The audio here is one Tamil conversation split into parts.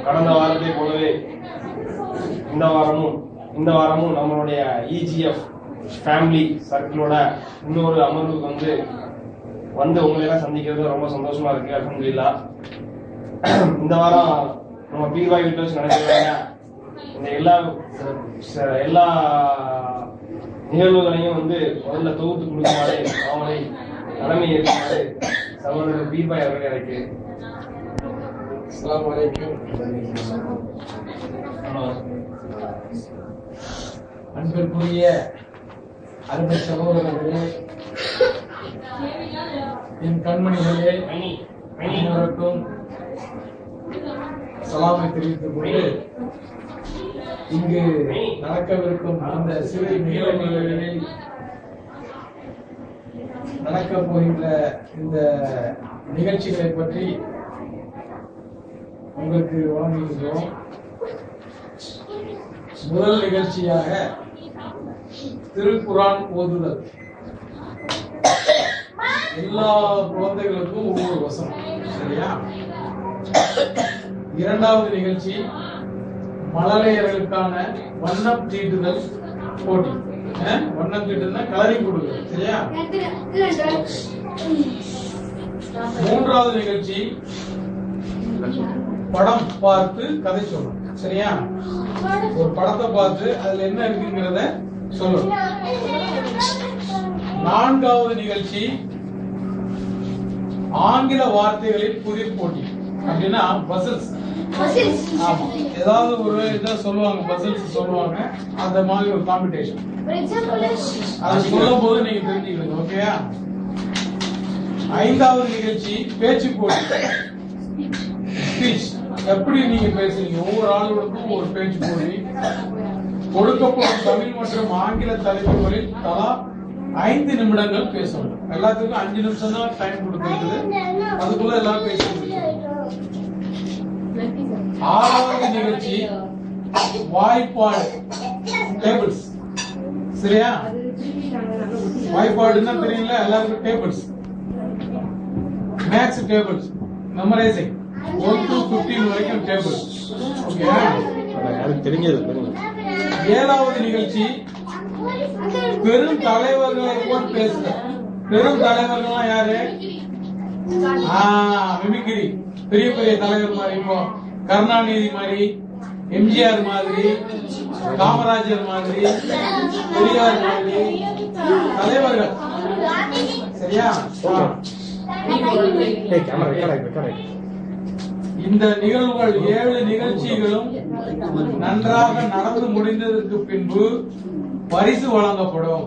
கடந்த வாரத்தை போலவே இந்த வாரமும் நம்மளுடைய இஜிஎஃப் ஃபேமிலி சர்க்கிளோட இன்னொரு அமர்வுக்கு வந்து உங்களெல்லாம் சந்திக்கிறது ரொம்ப சந்தோஷமா இருக்கு. அல்ஹம்துலில்லாஹ். இந்த வாரம் நம்ம பீர்பாய் வீட்டில் வச்சு நடக்கிறாங்க. இந்த எல்லா நிகழ்வுகளையும் முதல்ல தொகுத்து கொடுக்குமாறு அவங்களை தலைமை ஏற்குமாறு சகோதரர் பீர்பாய் அவர்கள் எனக்கு. அஸ்ஸலாமு அலைக்கும். அன்பிற்குரிய அருமை சகோதரர்களே, என் கண்மணிகளே, அனைவருக்கும் சலாமை தெரிவித்துக் கொண்டு இங்கு நடக்கவிருக்கும் அந்த சிறு நிகழ்வுகளில் நடக்கப் போகின்ற இந்த நிகழ்ச்சிகளை பற்றி உங்களுக்கு வழங்குகின்றோம். முதல் நிகழ்ச்சியாக திருக்குரான் ஓதுதல். எல்லா குழந்தைகளுக்கும் ஒவ்வொரு வசனம், சரியா? இரண்டாவது நிகழ்ச்சி மழலையர்களுக்கான வண்ணம் தீட்டுதல் போட்டி. வண்ணம் தீட்டுனா கலரிங் கொடுக்குறது, சரியா? மூன்றாவது நிகழ்ச்சி படம் பார்த்து கதை சொல்லணும், சரியா? ஒரு படத்தை பார்த்து அதுல என்ன இருக்குங்கிறத சொல்லணும். நான்காவது நிகழ்ச்சி ஆங்கில வார்த்தைகளில் புதிர் போட்டி. அப்படின்னா பசில்ஸ். ஆமா, ஏதாவது ஒரு இதை சொல்லுவாங்க, பசில்ஸ் சொல்லுவாங்க, அந்த மாதிரி ஒரு காம்படிஷன். அது சொல்லும் போது நீங்க தெரிஞ்சுக்கணும், ஓகேயா? ஐந்தாவது நிகழ்ச்சி பேச்சு போட்டி. ஸ்பீச், எப்படி நீங்க பேசுறீங்க, ஒவ்வொரு ஆளுகளுக்கும் ஒரு பேச்சு போட்டி. கொடுக்கப்படும் தமிழ் மற்றும் ஆங்கில தலைப்புகளில் தலா 5 நிமிடங்கள் பேசணும். எல்லாத்துக்கும் 5 நிமிஷம் தான் டைம் கொடுத்திருக்குது, அதுக்குள்ள எல்லாம் பேசணும். ஆறாவது நிகழ்ச்சி வாய்ப்பாடு டேபிள்ஸ், சரியா? வாய்ப்பாடுன்னா தெரியல எல்லாருக்கும். Tables, maths tables, memorising 1 to 15 வரைக்கும் டேபிள், ஓகே? ஏழாவது நிகழ்ச்சி பெரும் தலைவர்களை போல் பேசுற. பெரும் தலைவர்கள் யாரு? மிமிக்ரி. பெரிய பெரிய தலைவர் மாதிரி, இப்போ கருணாநிதி மாதிரி, எம்ஜிஆர் மாதிரி, காமராஜர் மாதிரி, பெரியார் மாதிரி தலைவர்கள், சரியா? இந்த நிகழ்வுகள் 7 நிகழ்ச்சிகளும் நன்றாக நடந்து முடிந்ததற்கு பின்பு பரிசு வழங்கப்படும்.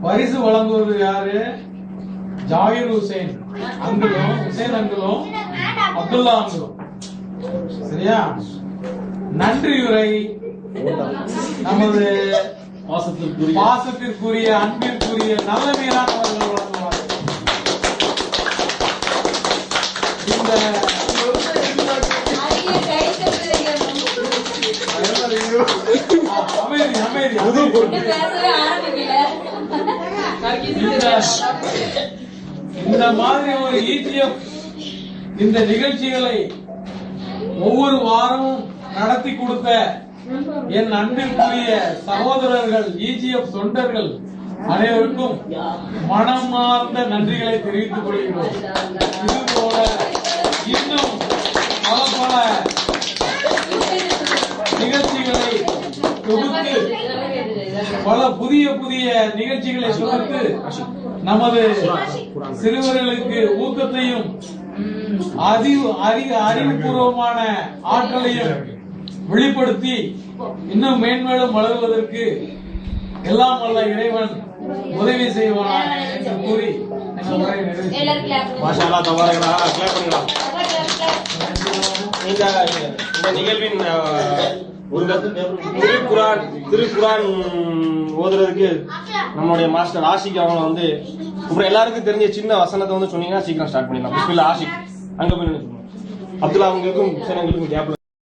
பரிசு வழங்குவது யாரு? ஜாகிர் ஹுசைன் அங்கிளும், ஹுசைன் அங்கிளும், அப்துல்லா அங்கிளும், சரியா? நன்றியுரை நமது பாசத்திற்குரிய அன்பிற்குரிய நல்ல மீரானவர்கள் வழங்குவார்கள். இந்த மாதிரி ஒரு இஜிஎஃப் இந்த நிகழ்ச்சிகளை ஒவ்வொரு வாரமும் நடத்தி கொடுத்த என் அன்பிற்குரிய சகோதரர்கள், இஜிஎஃப் தொண்டர்கள் அனைவருக்கும் மனமார்ந்த நன்றிகளை தெரிவித்துக் கொள்கிறோம். இதுபோல இன்னும் பல நிகழ்ச்சிகளை தொகுத்து, பல புதிய நிகழ்ச்சிகளை தொகுத்து நமது சிறுவர்களுக்கு ஊக்கத்தையும் அறிவுபூர்வமான ஆற்றலையும் வெளிப்படுத்தி இன்னும் மேன்மேலும் வளர்வதற்கு எல்லாம் வல்ல இறைவன் உதவி செய்வான் என்று கூறி இந்த நிகழ்வின் திருக்குரான் ஓதுறதுக்கு நம்மளுடைய மாஸ்டர் ஆஷிக் அவங்க அப்புறம் எல்லாருக்கும் தெரிஞ்ச சின்ன வசனத்தை சொன்னீங்கன்னா சீக்கிரம் ஸ்டார்ட் பண்ணிடலாம். பிஸ்மில்லா ஆஷிக் அங்க போய் அப்துல்லா அவங்களுக்கும் கேப்ல